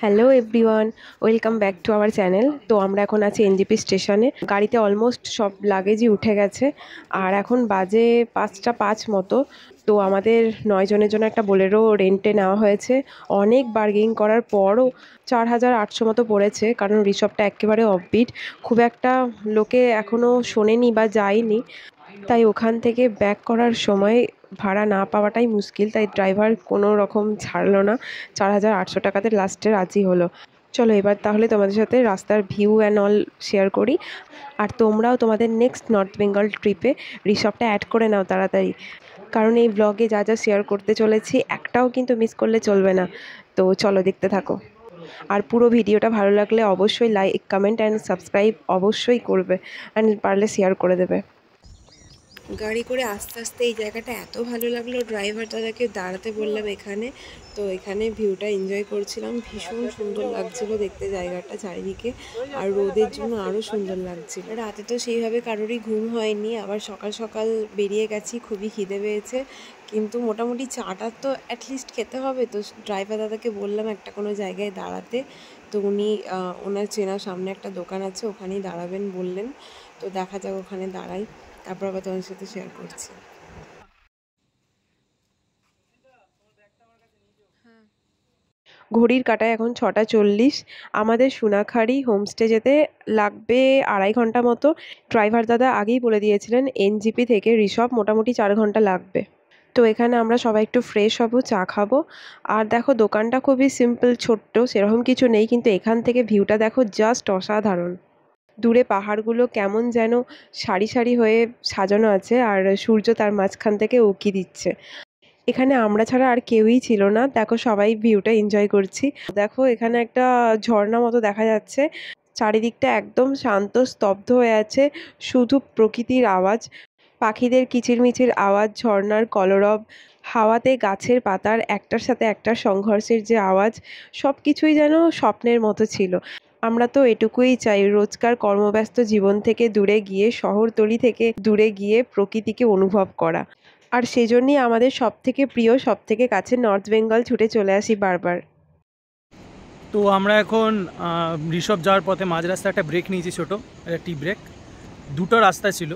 Hello everyone, welcome back to our channel. তো আমরা এখন আছি এনজেপি স্টেশনে। গাড়িতে অলমোস্ট সব লাগেজই উঠে গেছে আর এখন বাজে 5টা 5 মতো। তো আমাদের 9 জনের জন্য একটা বোলেরো রেন্টে নেওয়া হয়েছে। অনেক বার্গেনিং করার পরও 4,800 মতো পড়েছে, কারণ রিসর্টটা একেবারে অফবিট, খুব একটা লোকে এখনও শোনেনি বা যায়নি। তাই ওখান থেকে ব্যাক করার সময় ভাড়া না পাওয়াটাই মুশকিল, তাই ড্রাইভার কোনো রকম ছাড়লো না, 4,800 টাকাতে লাস্টে রাজি হলো। চলো এবার তাহলে তোমাদের সাথে রাস্তার ভিউ অ্যান্ড অল শেয়ার করি। আর তোমরাও তোমাদের নেক্সট নর্থ বেঙ্গল ট্রিপে রিসর্টটা অ্যাড করে নাও তাড়াতাড়ি, কারণ এই ব্লগে যা যা শেয়ার করতে চলেছি একটাও কিন্তু মিস করলে চলবে না। তো চলো দেখতে থাকো। আর পুরো ভিডিওটা ভালো লাগলে অবশ্যই লাইক, কমেন্ট অ্যান্ড সাবস্ক্রাইব অবশ্যই করবে, অ্যান্ড পারলে শেয়ার করে দেবে। গাড়ি করে আস্তে আস্তে এই জায়গাটা এত ভালো লাগলো, ড্রাইভার দাদাকে দাঁড়াতে বললাম এখানে। তো এখানে ভিউটা এনজয় করছিলাম, ভীষণ সুন্দর লাগছিল দেখতে জায়গাটা চারিদিকে, আর রোদের জন্য আরও সুন্দর লাগছিল। রাতে তো সেইভাবে কারোরই ঘুম হয়নি, আবার সকাল সকাল বেরিয়ে গেছি, খুবই খিদে পেয়েছে, কিন্তু মোটামুটি চাটা তো অ্যাটলিস্ট খেতে হবে। তো ড্রাইভার দাদাকে বললাম একটা কোনো জায়গায় দাঁড়াতে, তো উনি ওনার চেনা সামনে একটা দোকান আছে ওখানেই দাঁড়াবেন বললেন। তো দেখা যাক ওখানে দাঁড়াই, তারপর আবার তোমাদের সাথে শেয়ার করছি। ঘড়ির কাঁটায় এখন 6টা 40। আমাদের সোনাখালি হোমস্টে যেতে লাগবে 2.5 ঘন্টা মতো। ড্রাইভার দাদা আগেই বলে দিয়েছিলেন এনজিপি থেকে রিসর্ট মোটামুটি 4 ঘন্টা লাগবে। তো এখানে আমরা সবাই একটু ফ্রেশ হব, চা খাবো। আর দেখো দোকানটা খুবই সিম্পল, ছোট্ট, সেরকম কিছু নেই, কিন্তু এখান থেকে ভিউটা দেখো জাস্ট অসাধারণ। দূরে পাহাড়গুলো কেমন যেন সারি সারি হয়ে সাজানো আছে, আর সূর্য তার মাঝখান থেকে উঁকি দিচ্ছে। এখানে আমরা ছাড়া আর কেউই ছিল না, দেখো সবাই ভিউটা এনজয় করছি। দেখো এখানে একটা ঝর্ণা মতো দেখা যাচ্ছে, চারিদিকটা একদম শান্ত স্তব্ধ হয়ে আছে, শুধু প্রকৃতির আওয়াজ, পাখিদের কিচিরমিচির আওয়াজ, ঝর্ণার কলরব, হাওয়াতে গাছের পাতার একটার সাথে একটার সংঘর্ষের যে আওয়াজ, সব কিছুই যেন স্বপ্নের মতো ছিল। আমরা তো এটুকুই চাই, রোজকার কর্মব্যস্ত জীবন থেকে দূরে গিয়ে, শহরতলি থেকে দূরে গিয়ে প্রকৃতিকে অনুভব করা। আর সেজন্যই আমাদের সবথেকে প্রিয়, সবথেকে কাছে নর্থ বেঙ্গল ছুটে চলে আসি বারবার। তো আমরা এখন ঋষভ যাওয়ার পথে মাঝ রাস্তায় একটা ব্রেক নিয়েছি, ছোটো একটা টি ব্রেক। দুটো রাস্তা ছিল,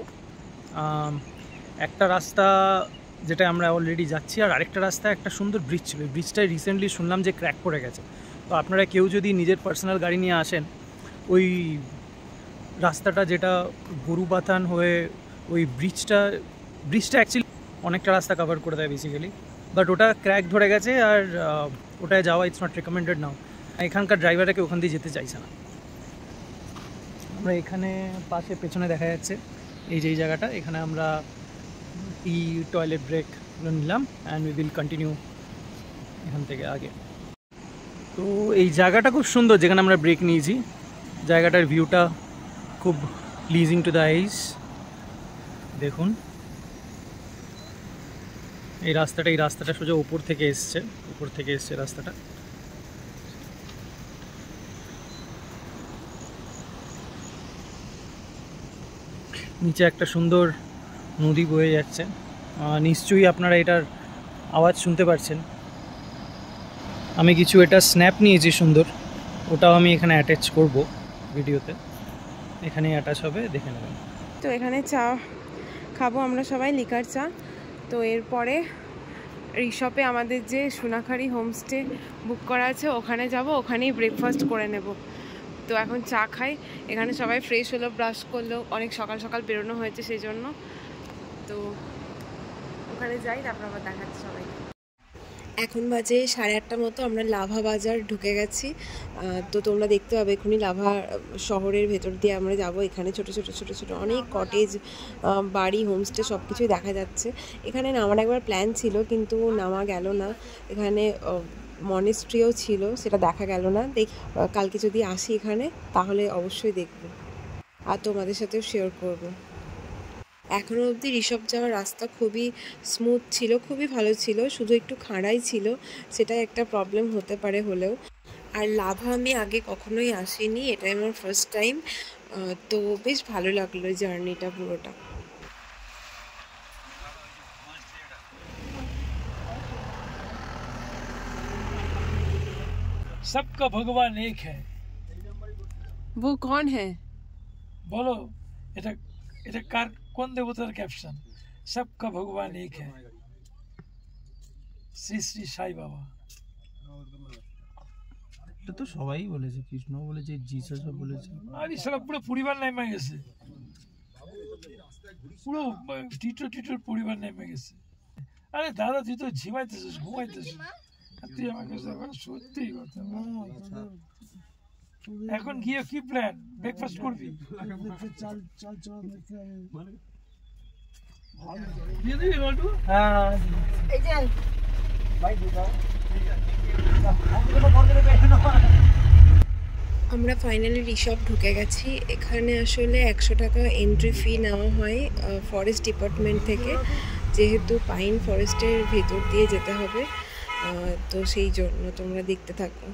একটা রাস্তা যেটা আমরা অলরেডি যাচ্ছি, আর আরেকটা রাস্তা একটা সুন্দর ব্রিজ ছিল। ব্রিজটায় রিসেন্টলি শুনলাম যে ক্র্যাক পড়ে গেছে। তো আপনারা কেউ যদি নিজের পার্সোনাল গাড়ি নিয়ে আসেন, ওই রাস্তাটা যেটা গরুবাথান হয়ে ওই ব্রিজটা অ্যাকচুয়ালি অনেকটা রাস্তা কভার করে দেয় বেসিক্যালি, বাট ওটা ক্র্যাক ধরে গেছে, আর ওটায় যাওয়া ইটস নট রেকমেন্ডেড নাও। এখানকার ড্রাইভারকে ওখান দিয়ে যেতে চাইছে না। আমরা এখানে পাশে পেছনে দেখা যাচ্ছে এই যে জায়গাটা, এখানে আমরা টয়লেট ব্রেক নিলাম, অ্যান্ড উই উইল কন্টিনিউ এখান থেকে আগে। তো এই জায়গাটা খুব সুন্দর যেখানে আমরা ব্রেক নিয়েছি, জায়গাটার ভিউটা খুব প্লিজিং টু দ্য আইস। দেখুন এই রাস্তাটা সোজা উপর থেকে এসছে রাস্তাটা। নিচে একটা সুন্দর নদী বয়ে যাচ্ছে, নিশ্চয়ই আপনারা এটার আওয়াজ শুনতে পাচ্ছেন। আমি কিছু এটা স্ন্যাপ নিয়েছি সুন্দর, ওটাও আমি এখানে অ্যাটাচ করব ভিডিওতে, এখানেই অ্যাটাচ হবে, দেখে নেবেন। তো এখানে চা খাবো আমরা সবাই, লিকার চা। তো এরপরে ঋষভে আমাদের যে সোনাখালি হোমস্টে বুক করা আছে ওখানে যাব, ওখানেই ব্রেকফাস্ট করে নেব। তো এখন চা খাই, এখানে সবাই ফ্রেশ হলো, ব্রাশ করলো, অনেক সকাল সকাল বেরোনো হয়েছে সেই জন্য। তো ওখানে যাই, তারপর আবার দেখাচ্ছি সবাই। এখন বাজে 8:30 মতো, আমরা লাভা বাজার ঢুকে গেছি। তো তোমরা দেখতে পাবে এখনই লাভা শহরের ভেতর দিয়ে আমরা যাব। এখানে ছোট ছোট ছোট ছোট অনেক কটেজ, বাড়ি, হোমস্টে সব কিছুই দেখা যাচ্ছে। এখানে নামার একবার প্ল্যান ছিল কিন্তু নামা গেল না। এখানে মনেস্ট্রিও ছিল, সেটা দেখা গেল না। কালকে যদি আসি এখানে তাহলে অবশ্যই দেখব আর তোমাদের সাথেও শেয়ার করব। এখনও অবধি ঋষভ যাওয়ার রাস্তা খুবই স্মুথ ছিল, খুবই ভালো ছিল, শুধু একটু খাড়াই ছিল, সেটাই একটা প্রবলেম হতে পারে হলেও। আর লাভা আমি আগে কখনোই আসিনি, এটাই আমার ফার্স্ট টাইম। তো বেশ ভালো লাগলো জার্নিটা পুরোটা। सबका भगवान एक है। वो कौन है? बोलो, এটা এটা কার কোন দেবতার ক্যাপশন? सबका भगवान एक है, শ্রী শ্রী সাই বাবা। এটা তো সবাই বলেছে, কৃষ্ণ বলেছে, জিসাসও বলেছে। আরে সারা পুরো পরিবার নেমে গেছে, পুরো টিটোর পরিবার নেমে গেছে। আরে দাদা তুই তো ঝিমাইতেছিস, ঘুমাইতেছিস, তুই আমাকে সত্যি কথা। এখন গিয়ে কি প্ল্যান? ব্রেকফাস্ট করবি? দিয়ে দিবি বলটু? হ্যাঁ আমরা ফাইনালি রিসর্ট ঢুকে গেছি। এখানে আসলে 100 টাকা এন্ট্রি ফি নেওয়া হয় ফরেস্ট ডিপার্টমেন্ট থেকে, যেহেতু পাইন ফরেস্টের ভেতর দিয়ে যেতে হবে, তো সেই জন্য তোমরা দেখতে থাকো।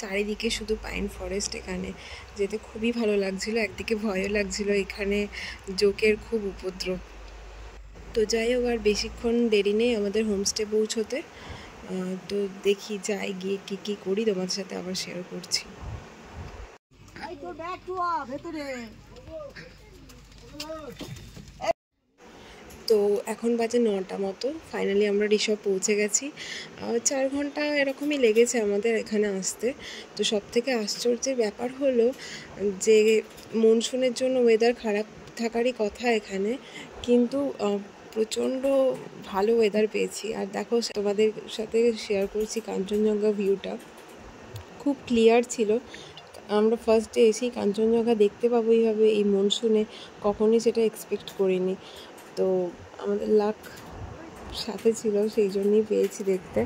চারিদিকে শুধু পাইন ফরেস্ট, এখানে যেতে খুবই ভালো লাগছিল, একদিকে ভয়ও লাগছিল, এখানে জোকের খুব উপদ্রব। তো যাই হোক, আর বেশিক্ষণ দেরি নেই আমাদের হোমস্টে পৌঁছতে। তো দেখি যাই, গিয়ে কী করি তোমাদের সাথে আবার শেয়ার করছি। তো এখন বাজে 9টা মতো, ফাইনালি আমরা রিসর্ট পৌঁছে গেছি। 4 ঘন্টা এরকমই লেগেছে আমাদের এখানে আসতে। তো সব থেকে আশ্চর্যের ব্যাপার হলো যে মনসুনের জন্য ওয়েদার খারাপ থাকারই কথা এখানে, কিন্তু প্রচণ্ড ভালো ওয়েদার পেয়েছি। আর দেখো, তোমাদের সাথে শেয়ার করছি কাঞ্চনজঙ্ঘা ভিউটা খুব ক্লিয়ার ছিল। আমরা ফার্স্ট ডে এসেই কাঞ্চনজঙ্ঘা দেখতে পাবো এইভাবে এই মনসুনে, কখনই সেটা এক্সপেক্ট করিনি। তো আমাদের লাক সাথে ছিল, সেই জন্যই পেয়েছি দেখতে,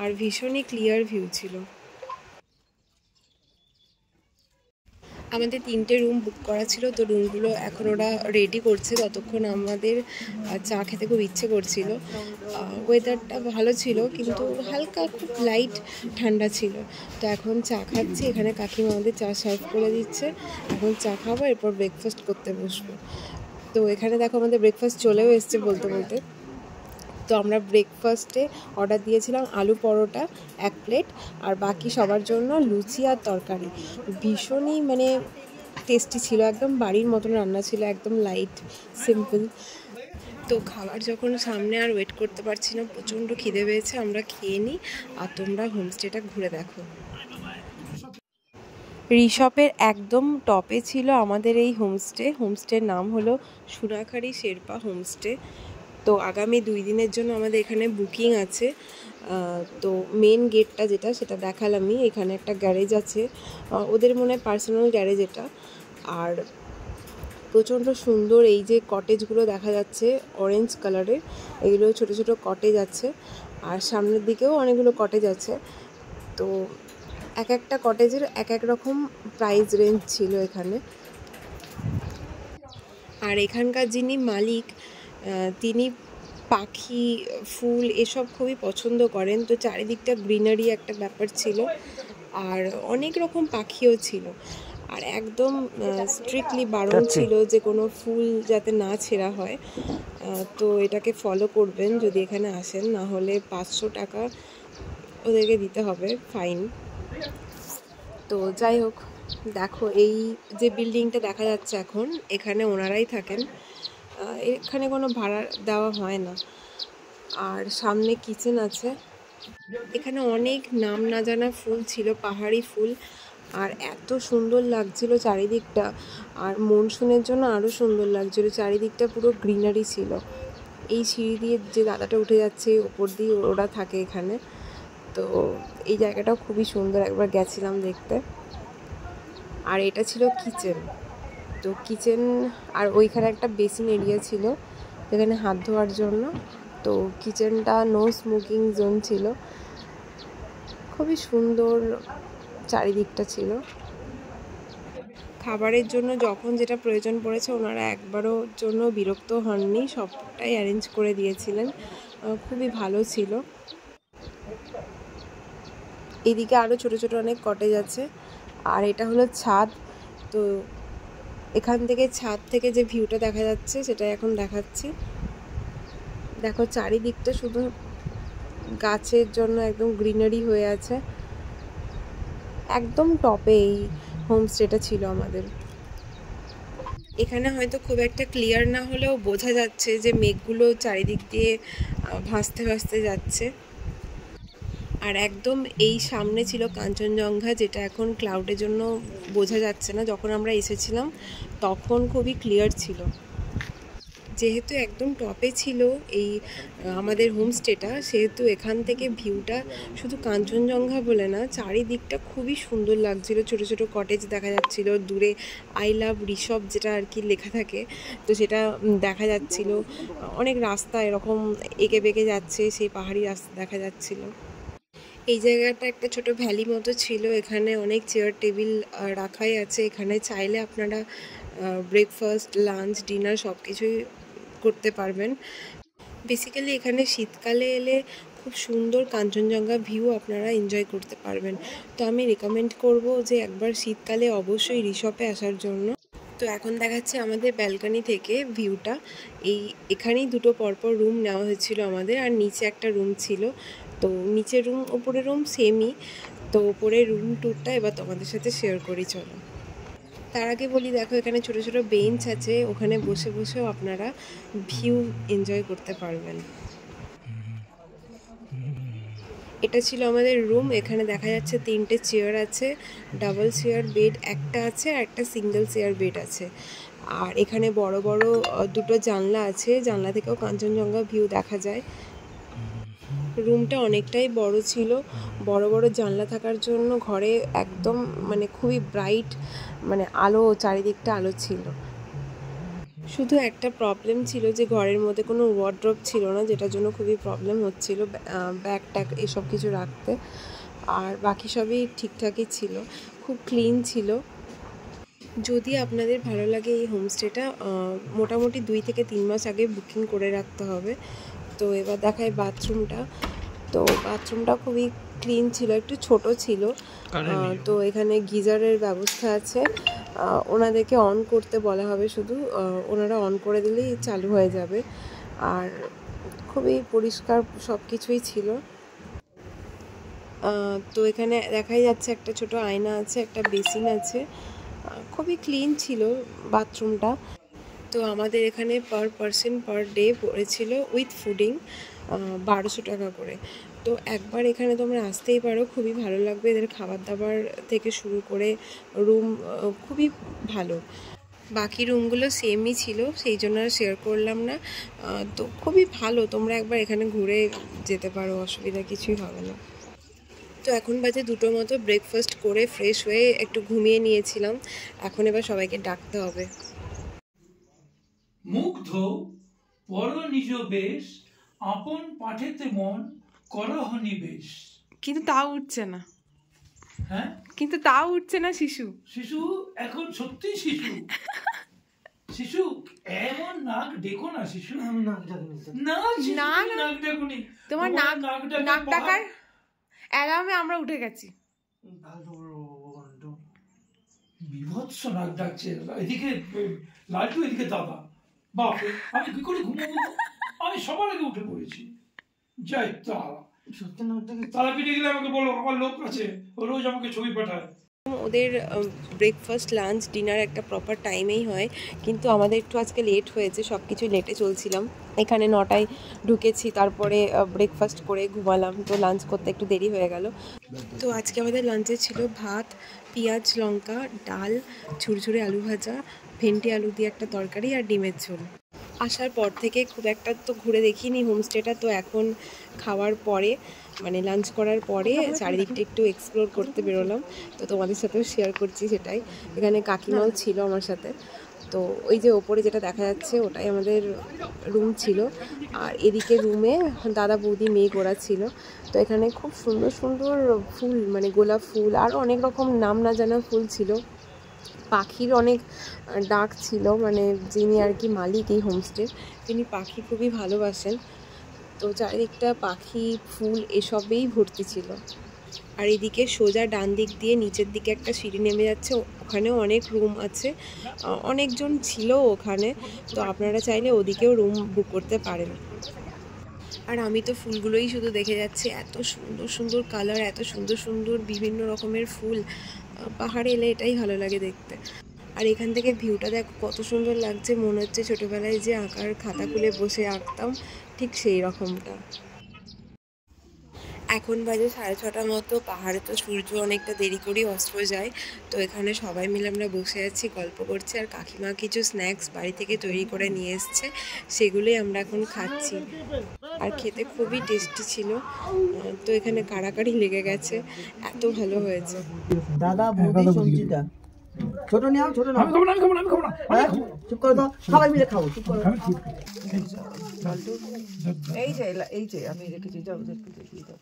আর ভীষণই ক্লিয়ার ভিউ ছিল। আমাদের 3টে রুম বুক করা ছিল, তো রুমগুলো এখন ওরা রেডি করছে। ততক্ষণ আমাদের চা খেতে খুব ইচ্ছে করছিল। ওয়েদারটা ভালো ছিল, কিন্তু হালকা খুব লাইট ঠান্ডা ছিল। তো এখন চা খাচ্ছি, এখানে কাকিমা আমাদের চা সার্ভ করে দিচ্ছে। এখন চা খাবো, এরপর ব্রেকফাস্ট করতে বসবো। তো এখানে দেখো আমাদের ব্রেকফাস্ট চলেও এসছে বলতে বলতে। তো আমরা ব্রেকফাস্টে অর্ডার দিয়েছিলাম আলু পরোটা 1 প্লেট, আর বাকি সবার জন্য লুচি আর তরকারি। ভীষণই মানে টেস্টি ছিল, একদম বাড়ির মতন রান্না ছিল, একদম লাইট সিম্পল। তো খাবার যখন সামনে, আর ওয়েট করতে পারছি না, প্রচণ্ড খিদে পেয়েছে, আমরা খেয়ে নিই আর তোমরা হোমস্টেটা ঘুরে দেখো। রিসর্টের একদম টপে ছিল আমাদের এই হোমস্টের নাম হলো সোনাখারি শেরপা হোমস্টে। তো আগামী 2 দিনের জন্য আমাদের এখানে বুকিং আছে। তো মেন গেটটা যেটা, সেটা দেখালামই। এখানে একটা গ্যারেজ আছে, ওদের মনে হয় পার্সোনাল গ্যারেজ এটা। আর প্রচণ্ড সুন্দর এই যে কটেজগুলো দেখা যাচ্ছে অরেঞ্জ কালারের, এগুলো ছোট ছোট কটেজ আছে, আর সামনের দিকেও অনেকগুলো কটেজ আছে। তো এক একটা কটেজের এক এক রকম প্রাইস রেঞ্জ ছিল এখানে। আর এখানকার যিনি মালিক, তিনি পাখি, ফুল এসব খুবই পছন্দ করেন। তো চারিদিকটা গ্রিনারি একটা ব্যাপার ছিল, আর অনেক রকম পাখিও ছিল। আর একদম স্ট্রিক্টলি বারণ ছিল যে কোনো ফুল যাতে না ছেঁড়া হয়। তো এটাকে ফলো করবেন যদি এখানে আসেন, না হলে 500 টাকা ওদেরকে দিতে হবে ফাইন। তো যাই হোক, দেখো এই যে বিল্ডিংটা দেখা যাচ্ছে এখন, এখানে ওনারাই থাকেন, এখানে কোনো ভাড়া দেওয়া হয় না। আর সামনে কিচেন আছে। এখানে অনেক নাম না জানা ফুল ছিল, পাহাড়ি ফুল, আর এত সুন্দর লাগছিল চারিদিকটা। আর মনসুনের জন্য আরও সুন্দর লাগছিল, চারিদিকটা পুরো গ্রিনারি ছিল। এই সিঁড়ি দিয়ে যে দাদাটা উঠে যাচ্ছে, ওপর দিয়ে ওরা থাকে এখানে। তো এই জায়গাটাও খুবই সুন্দর, একবার গেছিলাম দেখতে। আর এটা ছিল কিচেন। তো কিচেন, আর ওইখানে একটা বেসিন এরিয়া ছিল যেখানে হাত ধোয়ার জন্য। তো কিচেনটা নো স্মোকিং জোন ছিল, খুবই সুন্দর চারিদিকটা ছিল। খাবারের জন্য যখন যেটা প্রয়োজন পড়েছে, ওনারা একবারও জন্য বিরক্ত হননি, সবটাই অ্যারেঞ্জ করে দিয়েছিলেন, খুবই ভালো ছিল। এদিকে আরও ছোট ছোট অনেক কটেজ আছে। আর এটা হলো ছাদ। তো এখান থেকে ছাদ থেকে যে ভিউটা দেখা যাচ্ছে সেটা এখন দেখাচ্ছি। দেখো চারিদিকটা শুধু গাছের জন্য একদম গ্রিনারি হয়ে আছে। একদম টপে এই হোমস্টেটা ছিল আমাদের। এখানে হয়তো খুব একটা ক্লিয়ার না হলেও বোঝা যাচ্ছে যে মেঘগুলো চারিদিক দিয়ে ভাসতে ভাসতে যাচ্ছে। আর একদম এই সামনে ছিল কাঞ্চনজঙ্ঘা, যেটা এখন ক্লাউডের জন্য বোঝা যাচ্ছে না। যখন আমরা এসেছিলাম তখন খুবই ক্লিয়ার ছিল। যেহেতু একদম টপে ছিল এই আমাদের হোমস্টেটা, সেহেতু এখান থেকে ভিউটা শুধু কাঞ্চনজঙ্ঘা বলে না, চারিদিকটা খুবই সুন্দর লাগছিল। ছোট ছোট কটেজ দেখা যাচ্ছিল, দূরে আই লাভ ঋষভ যেটা আর কি লেখা থাকে, তো সেটা দেখা যাচ্ছিল। অনেক রাস্তা এরকম এঁকে বেঁকে যাচ্ছে, সেই পাহাড়ি রাস্তা দেখা যাচ্ছিল। এই জায়গাটা একটা ছোট ভ্যালি মতো ছিল, এখানে অনেক চেয়ার টেবিল রাখাই আছে। এখানে চাইলে আপনারা ব্রেকফাস্ট, লাঞ্চ, ডিনার সব কিছুই করতে পারবেন। বেসিক্যালি এখানে শীতকালে এলে খুব সুন্দর কাঞ্চনজঙ্ঘা ভিউ আপনারা এনজয় করতে পারবেন। তো আমি রেকমেন্ড করব যে একবার শীতকালে অবশ্যই ঋষভে আসার জন্য। তো এখন দেখাচ্ছে আমাদের ব্যালকনি থেকে ভিউটা। এখানেই দুটো পরপর রুম নেওয়া হয়েছিল আমাদের, আর নিচে একটা রুম ছিল। তো নিচের রুম ওপরের রুম সেমই। তো ওপরের রুম ট্যুরটা এবার তোমাদের সাথে শেয়ার করি, চলো। তার আগে বলি, দেখো এখানে ছোট ছোট বেঞ্চ আছে, ওখানে বসে বসেও আপনারা ভিউ এনজয় করতে পারবেন। এটা ছিল আমাদের রুম। এখানে দেখা যাচ্ছে 3টে চেয়ার আছে, ডাবল চেয়ার বেড একটা আছে, আর একটা সিঙ্গেল চেয়ার বেড আছে। আর এখানে বড় বড় দুটো জানলা আছে, জানলা থেকেও কাঞ্চনজঙ্ঘা ভিউ দেখা যায়। রুমটা অনেকটাই বড় ছিল, বড় বড় জানলা থাকার জন্য ঘরে একদম মানে খুবই ব্রাইট, মানে আলো, চারিদিকটা আলো ছিল। শুধু একটা প্রবলেম ছিল যে ঘরের মধ্যে কোনো ওয়ার্ড্রপ ছিল না, যেটার জন্য খুবই প্রবলেম হচ্ছিল ব্যাগ ট্যাগ এসব কিছু রাখতে। আর বাকি সবই ঠিকঠাকই ছিল, খুব ক্লিন ছিল। যদি আপনাদের ভালো লাগে এই হোমস্টেটা, মোটামুটি 2 থেকে 3 মাস আগে বুকিং করে রাখতে হবে। তো এবার দেখায় বাথরুমটা। তো বাথরুমটা খুবই ক্লিন ছিল, একটু ছোট ছিল। তো এখানে গিজারের ব্যবস্থা আছে, ওনাদেরকে অন করতে বলা হবে শুধু, ওনারা অন করে দিলেই চালু হয়ে যাবে। আর খুবই পরিষ্কার সব কিছুই ছিল। তো এখানে দেখাই যাচ্ছে একটা ছোট আয়না আছে, একটা বেসিন আছে, খুবই ক্লিন ছিল বাথরুমটা। তো আমাদের এখানে পার পারসন পার ডে পড়েছিল উইথ ফুডিং 1200 টাকা করে। তো একবার এখানে তোমরা আসতেই পারো, খুবই ভালো লাগবে। এদের খাবার দাবার থেকে শুরু করে রুম খুবই ভালো। বাকি রুমগুলো সেমই ছিল, সেই জন্য আর শেয়ার করলাম না। তো খুবই ভালো, তোমরা একবার এখানে ঘুরে যেতে পারো, অসুবিধা কিছুই হবে না। তো এখন বাজে 2টো মতো, ব্রেকফাস্ট করে ফ্রেশ হয়ে একটু ঘুমিয়ে নিয়েছিলাম। এখন এবার সবাইকে ডাকতে হবে। মুগ্ধ পর নিজ বেশ, আপন পাঠেতে মন করহ নিবেশ। কিন্তু তাও উঠছে না। হ্যাঁ, কিন্তু তাও উঠছে না শিশু। শিশু এখন সত্যি শিশু। শিশু এমন নাক ডেকো না শিশু। আমি নাক ডাকুনি। না শিশু, না, তুমি নাক ডাকুনি। তোমার নাক ডাকার অ্যালার্মে আমরা উঠে গেছি। বিভৎস নাক ডাকছে। এদিকে লালটু, এদিকে দাদা। বাপ, আমি কি করে ঘুমাবো? আমি সবার আগে উঠে পড়েছি। যাই তারা, সত্যি নাক ডাকে। তারা পিঠে গেলে আমাকে বলো, আমার লোক আছে, ও রোজ আমাকে ছবি পাঠায়। ওদের ব্রেকফাস্ট, লাঞ্চ, ডিনার একটা প্রপার টাইমেই হয়, কিন্তু আমাদের একটু আজকে লেট হয়েছে, সব কিছু লেটে চলছিলাম। এখানে 9টায় ঢুকেছি, তারপরে ব্রেকফাস্ট করে ঘুমালাম, তো লাঞ্চ করতে একটু দেরি হয়ে গেল। তো আজকে আমাদের লাঞ্চে ছিল ভাত, পেঁয়াজ লঙ্কা, ডাল, ঝুরঝুরে আলু ভাজা, ভেন্ডি আলু দিয়ে একটা তরকারি, আর ডিমের ঝোল। আসার পর থেকে খুব একটা তো ঘুরে দেখিনি হোমস্টেটা। তো এখন খাওয়ার পরে, মানে লাঞ্চ করার পরে চারিদিকটা একটু এক্সপ্লোর করতে বেরোলাম। তো তোমাদের সাথেও শেয়ার করছি সেটাই। এখানে কাকিমাও ছিল আমার সাথে। তো ওই যে ওপরে যেটা দেখা যাচ্ছে ওটাই আমাদের রুম ছিল, আর এদিকে রুমে দাদা বৌদি মেয়ে গোড়া ছিল। তো এখানে খুব সুন্দর সুন্দর ফুল, মানে গোলাপ ফুল, আরও অনেক রকম নাম না জানা ফুল ছিল। পাখির অনেক ডাক ছিল, মানে যিনি আর কি মালিক এই হোমস্টে, তিনি পাখি খুবই ভালোবাসেন। তো চারিদিকটা পাখি, ফুল এসবেই ভর্তি ছিল। আর এদিকে সোজা ডান দিক দিয়ে নিচের দিকে একটা সিঁড়ি নেমে যাচ্ছে, ওখানেও অনেক রুম আছে, অনেকজন ছিল ওখানে। তো আপনারা চাইলে ওদিকেও রুম বুক করতে পারেন। আর আমি তো ফুলগুলোই শুধু দেখে যাচ্ছি, এত সুন্দর সুন্দর কালার, এত সুন্দর সুন্দর বিভিন্ন রকমের ফুল। পাহাড়ে এলে এটাই ভালো লাগে দেখতে। আর এখান থেকে ভিউটা দেখো কত সুন্দর লাগছে, মনে হচ্ছে ছোটোবেলায় যে আঁকার খাতা খুলে বসে আঁকতাম ঠিক সেই রকমটা। এখন বাজে 6:30 মতো। পাহাড়ে তো সূর্য অনেকটা দেরি করেই অস্ত যায়। তো এখানে সবাই মিলে আমরা বসে আছি, গল্প করছি, আর কাকিমা কিছু স্ন্যাক্স বাড়ি থেকে তৈরি করে নিয়ে এসছে, সেগুলোই আমরা এখন খাচ্ছি। আর খেতে খুবই টেস্টি ছিল। তো এখানে কাড়াকাড়ি লেগে গেছে, এত ভালো হয়েছে। দাদা বৌদি সবজিটা ছোট নাও, ছোট নাও। আমি খাবো না, আমি খাবো না, আমি খাবো না। চুপ করো তো, সবাই মিলে খাবো। চুপ করো। এই যে আমি রেখেছি, যাও ওদেরকে দেখিয়ে দাও।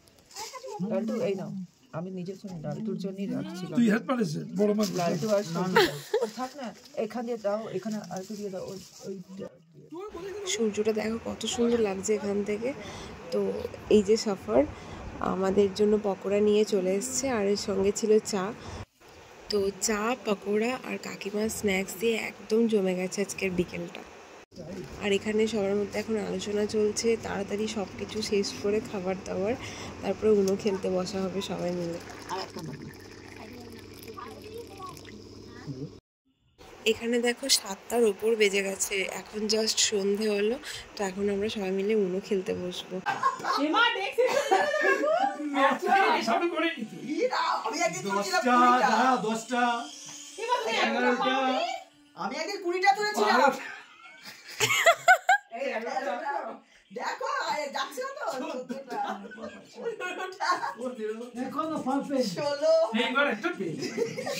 লালটু এই নাও, আমি নিজের জন্য লালটুর জন্যই রাখছিলাম। তুই হেল্প পারিস বড় মাছ। লালটু আর সবজিটা ওর থাক না, এখান দিয়ে দাও, এখানে আলটু দিয়ে দাও। ওইটা সূর্যটা দেখো কত সুন্দর লাগছে এখান থেকে। তো এই যে সফর, আমাদের জন্য পকোড়া নিয়ে চলে এসছে, আর এর সঙ্গে ছিল চা। তো চা, পকোড়া আর কাকিমার স্ন্যাক্স দিয়ে একদম জমে গেছে আজকের বিকেলটা। আর এখানে সবার মধ্যে এখন আলোচনা চলছে তাড়াতাড়ি সব কিছু শেষ করে খাবার দাবার, তারপরে উনো খেলতে বসা হবে সবাই মিলে। এখানে দেখো 7টার ওপর বেজে গেছে, এখন জাস্ট সন্ধে হলো। তো এখন আমরা সবাই মিলে উনো খেলতে বসবো। আমি একদিন 20টা তুলেছিলাম। দেখো যাচ্ছে তো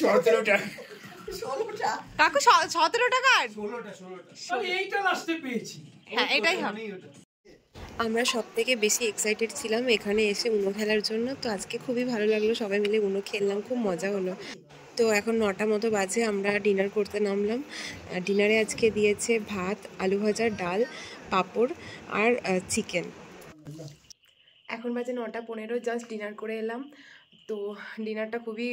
16টা কাকু 17 টাকার? এইটা লাস্টে পেয়েছি। হ্যাঁ এটাই হবে। আমরা সব থেকে বেশি এক্সাইটেড ছিলাম এখানে এসে উনো খেলার জন্য। তো আজকে খুবই ভালো লাগলো, সবাই মিলে উনো খেললাম, খুব মজা হলো। তো এখন 9টা মতো বাজে, আমরা ডিনার করতে নামলাম। ডিনারে আজকে দিয়েছে ভাত, আলু ভাজা, ডাল, পাঁপড় আর চিকেন। এখন বাজে 9:15, জাস্ট ডিনার করে এলাম। তো ডিনারটা খুবই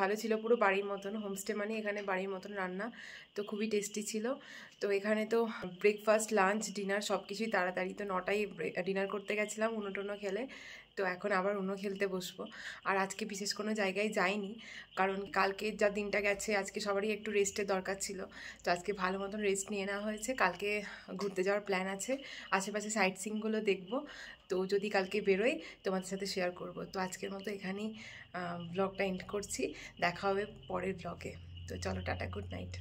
ভালো ছিল, পুরো বাড়ির মতন, হোমস্টে মানে এখানে বাড়ির মতন রান্না। তো খুবই টেস্টি ছিল। তো এখানে তো ব্রেকফাস্ট, লাঞ্চ, ডিনার সব কিছুই তাড়াতাড়ি। তো 9টায় ডিনার করতে গেছিলাম উনো টুনো খেলে। তো এখন আবার উনো খেলতে বসবো। আর আজকে বিশেষ কোনো জায়গায় যাইনি, কারণ কালকে যা দিনটা গেছে আজকে সবারই একটু রেস্টের দরকার ছিল। তো আজকে ভালো মতন রেস্ট নিয়ে নেওয়া হয়েছে। কালকে ঘুরতে যাওয়ার প্ল্যান আছে, আশেপাশে সাইট সিইংগুলো দেখবো। তো যদি কালকে বেরোই তোমাদের সাথে শেয়ার করব। তো আজকের মতো এখানেই ব্লগটা এন্ড করছি, দেখা হবে পরের ব্লগে। তো চলো টাটা, গুড নাইট।